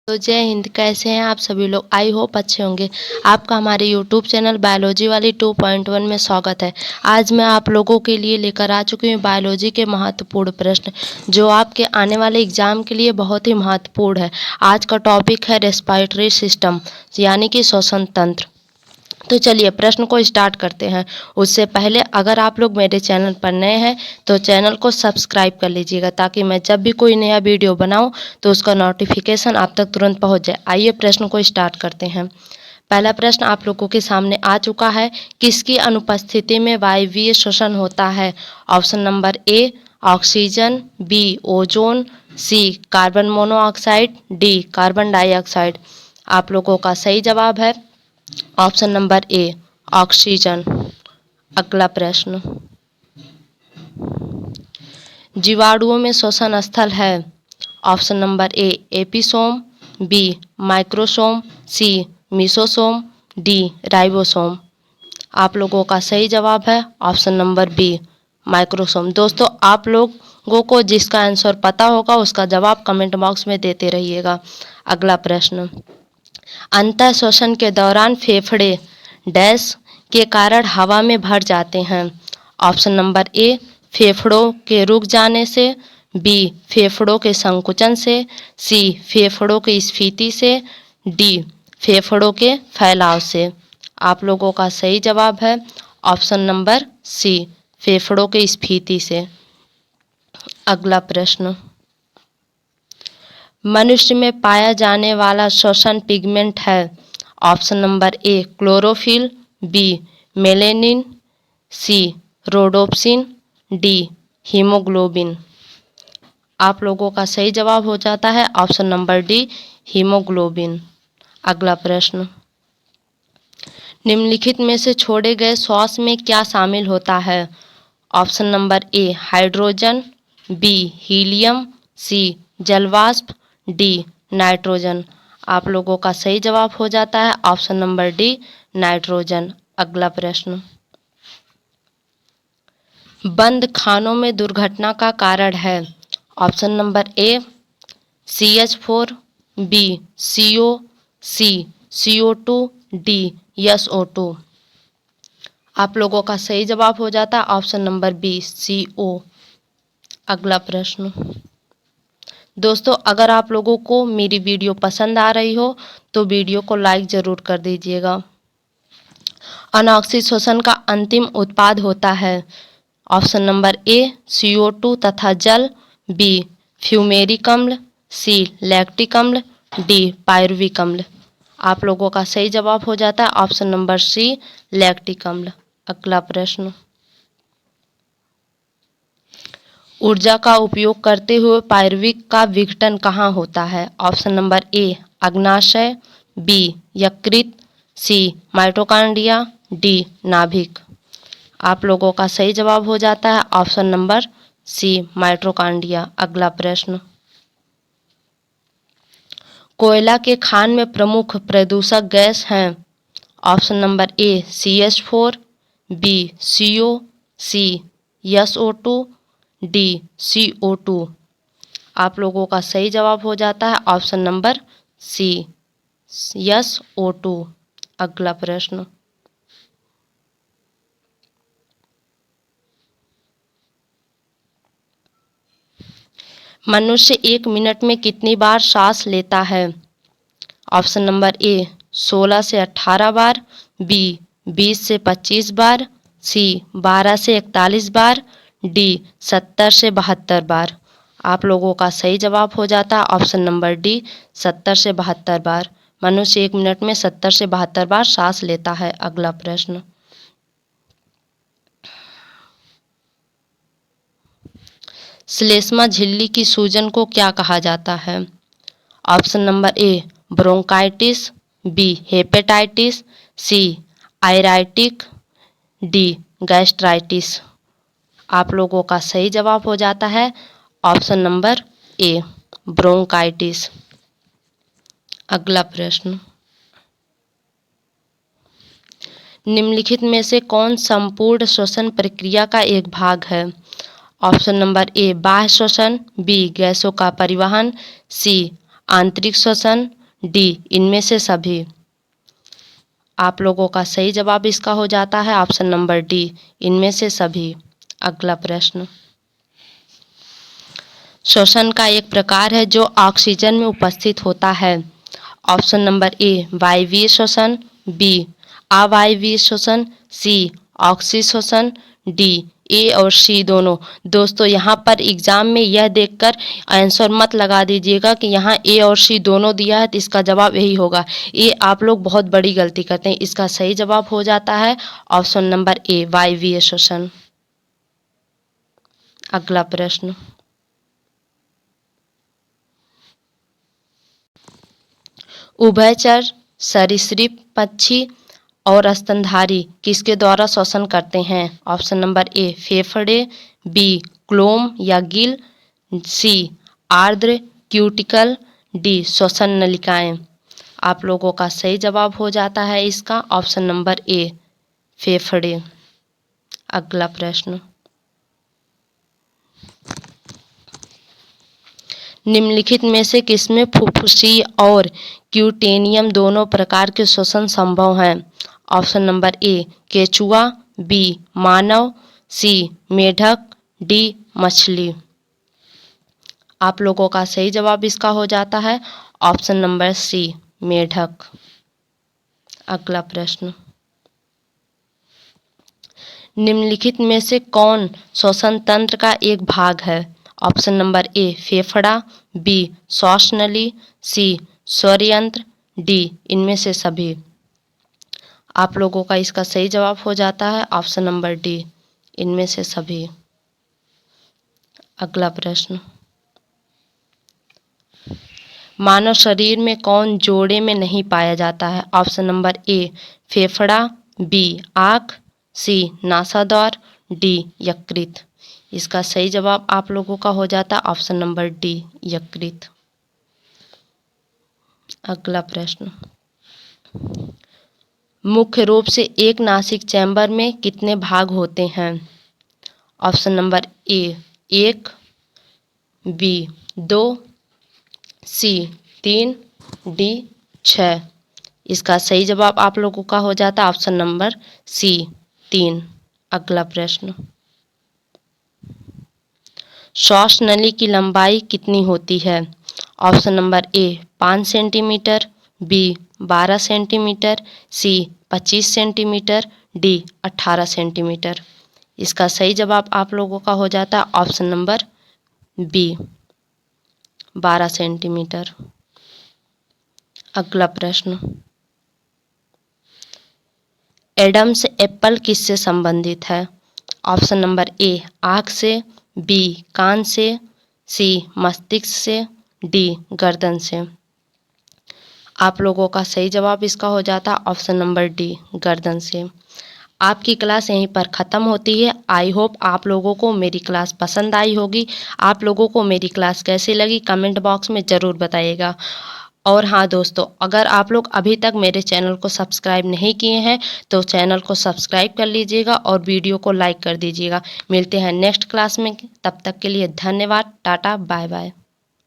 तो जय हिंद। कैसे हैं आप सभी लोग? आई होप अच्छे होंगे। आपका हमारे यूट्यूब चैनल बायोलॉजी वाली 2.1 में स्वागत है। आज मैं आप लोगों के लिए लेकर आ चुकी हूँ बायोलॉजी के महत्वपूर्ण प्रश्न, जो आपके आने वाले एग्जाम के लिए बहुत ही महत्वपूर्ण है। आज का टॉपिक है रेस्पिरेटरी सिस्टम, यानी कि श्वसन तंत्र। तो चलिए प्रश्न को स्टार्ट करते हैं। उससे पहले अगर आप लोग मेरे चैनल पर नए हैं तो चैनल को सब्सक्राइब कर लीजिएगा, ताकि मैं जब भी कोई नया वीडियो बनाऊं तो उसका नोटिफिकेशन आप तक तुरंत पहुंच जाए। आइए प्रश्न को स्टार्ट करते हैं। पहला प्रश्न आप लोगों के सामने आ चुका है। किसकी अनुपस्थिति में वायवीय श्वसन होता है? Option number A oxygen, B ozone, C carbon monoxide, D carbon dioxide. आप लोगों का सही जवाब है ऑप्शन नंबर ए ऑक्सीजन। अगला प्रश्न, जीवाणुओं में श्वसन स्थल है? Option number A episome, B microsome, C mesosome, D ribosome. आप लोगों का सही जवाब है ऑप्शन नंबर बी माइक्रोसोम। दोस्तों, आप लोगों को जिसका आंसर पता होगा उसका जवाब कमेंट बॉक्स में देते रहिएगा। अगला प्रश्न, अंतः श्वसन के दौरान फेफड़े डैश के कारण हवा में भर जाते हैं? ऑप्शन नंबर ए फेफड़ों के रुक जाने से, बी फेफड़ों के संकुचन से, सी फेफड़ों की स्फीति से, डी फेफड़ों के फैलाव से। आप लोगों का सही जवाब है ऑप्शन नंबर सी फेफड़ों की स्फीति से। अगला प्रश्न, मनुष्य में पाया जाने वाला श्वसन पिगमेंट है? Option number A chlorophyll, B melanin, C rhodopsin, D haemoglobin. आप लोगों का सही जवाब हो जाता है ऑप्शन नंबर डी हीमोग्लोबिन। अगला प्रश्न, निम्नलिखित में से छोड़े गए श्वास में क्या शामिल होता है? Option number A hydrogen, B helium, C जलवाष्प, डी नाइट्रोजन। आप लोगों का सही जवाब हो जाता है ऑप्शन नंबर डी नाइट्रोजन। अगला प्रश्न, बंद खानों में दुर्घटना का कारण है? Option number A CH4, B CO, C CO2, D SO2। आप लोगों का सही जवाब हो जाता है ऑप्शन नंबर बी CO। अगला प्रश्न, दोस्तों अगर आप लोगों को मेरी वीडियो पसंद आ रही हो तो वीडियो को लाइक ज़रूर कर दीजिएगा। अनॉक्सिक श्वसन का अंतिम उत्पाद होता है? ऑप्शन नंबर ए CO2 तथा जल, बी फ्यूमेरिक अम्ल, सी लैक्टिक अम्ल, डी पायरुविक अम्ल। आप लोगों का सही जवाब हो जाता है ऑप्शन नंबर सी लैक्टिक अम्ल। अगला प्रश्न, ऊर्जा का उपयोग करते हुए पायरुविक का विघटन कहाँ होता है? ऑप्शन नंबर ए अग्नाशय, बी यकृत, सी माइटोकॉन्ड्रिया, डी नाभिक। आप लोगों का सही जवाब हो जाता है ऑप्शन नंबर सी माइटोकॉन्ड्रिया। अगला प्रश्न, कोयला के खान में प्रमुख प्रदूषक गैस हैं? Option number A CH4, B CO, C SO2, D CO2। आप लोगों का सही जवाब हो जाता है ऑप्शन नंबर सी SO2। अगला प्रश्न, मनुष्य 1 मिनट में कितनी बार सांस लेता है? ऑप्शन नंबर ए 16 से 18 बार, बी 20 से 25 बार, सी 12 से 41 बार, डी 70 से 72 बार। आप लोगों का सही जवाब हो जाता है ऑप्शन नंबर डी 70 से 72 बार। मनुष्य 1 मिनट में 70 से 72 बार सांस लेता है। अगला प्रश्न, श्लेष्मा झिल्ली की सूजन को क्या कहा जाता है? Option number A bronchitis, B hepatitis, C iritic, D gastritis. आप लोगों का सही जवाब हो जाता है ऑप्शन नंबर ए ब्रोंकाइटिस। अगला प्रश्न, निम्नलिखित में से कौन संपूर्ण श्वसन प्रक्रिया का एक भाग है? ऑप्शन नंबर ए बाह्य श्वसन, बी गैसों का परिवहन, सी आंतरिक श्वसन, डी इनमें से सभी। आप लोगों का सही जवाब इसका हो जाता है ऑप्शन नंबर डी, इनमें से सभी। अगला प्रश्न, श्वसन का एक प्रकार है जो ऑक्सीजन में उपस्थित होता है। ऑप्शन नंबर ए वायवीय श्वसन, बी अवायवीय श्वसन, सी ऑक्सी श्वसन, डी ए और सी दोनों। दोस्तों यहाँ पर एग्जाम में यह देखकर आंसर मत लगा दीजिएगा कि यहाँ ए और सी दोनों दिया है तो इसका जवाब यही होगा। ये आप लोग बहुत बड़ी गलती करते हैं। इसका सही जवाब हो जाता है ऑप्शन नंबर ए वायवीय श्वसन। अगला प्रश्न, उभयचर सरीसृप पक्षी और स्तनधारी किसके द्वारा श्वसन करते हैं। ऑप्शन नंबर ए फेफड़े, बी क्लोम या गिल, सी आर्द्र क्यूटिकल, डी श्वसन नलिकाएं। आप लोगों का सही जवाब हो जाता है इसका ऑप्शन नंबर ए फेफड़े। अगला प्रश्न, निम्नलिखित में से किसमें फुफ्फुसीय और क्यूटेनियम दोनों प्रकार के श्वसन संभव हैं। ऑप्शन नंबर ए केचुआ, बी मानव, सी मेढक, डी मछली। आप लोगों का सही जवाब इसका हो जाता है ऑप्शन नंबर सी मेढक। अगला प्रश्न, निम्नलिखित में से कौन श्वसन तंत्र का एक भाग है। ऑप्शन नंबर ए फेफड़ा, बी श्वासनली, सी स्वरयंत्र, डी इनमें से सभी। आप लोगों का इसका सही जवाब हो जाता है ऑप्शन नंबर डी इनमें से सभी। अगला प्रश्न, मानव शरीर में कौन जोड़े में नहीं पाया जाता है। ऑप्शन नंबर ए फेफड़ा, बी आँख, सी नासाद्वार, डी यकृत। इसका सही जवाब आप लोगों का हो जाता है ऑप्शन नंबर डी यकृत। अगला प्रश्न, मुख्य रूप से एक नासिक चैम्बर में कितने भाग होते हैं। Option number A 1, B 2, C 3, D 6। इसका सही जवाब आप लोगों का हो जाता है ऑप्शन नंबर सी 3। अगला प्रश्न, श्वास नली की लंबाई कितनी होती है। Option number A 5 centimetre, B 12 centimetre, C 25 centimetre, D 18 centimetre. इसका सही जवाब आप लोगों का हो जाता है ऑप्शन नंबर बी 12 सेंटीमीटर। अगला प्रश्न, एडम्स एप्पल किससे संबंधित है। ऑप्शन नंबर ए आँख से, बी कान से, सी मस्तिष्क से, डी गर्दन से। आप लोगों का सही जवाब इसका हो जाता है ऑप्शन नंबर डी गर्दन से। आपकी क्लास यहीं पर ख़त्म होती है। आई होप आप लोगों को मेरी क्लास पसंद आई होगी। आप लोगों को मेरी क्लास कैसी लगी कमेंट बॉक्स में ज़रूर बताइएगा। और हाँ दोस्तों, अगर आप लोग अभी तक मेरे चैनल को सब्सक्राइब नहीं किए हैं तो चैनल को सब्सक्राइब कर लीजिएगा और वीडियो को लाइक कर दीजिएगा। मिलते हैं नेक्स्ट क्लास में, तब तक के लिए धन्यवाद, टाटा बाय बाय।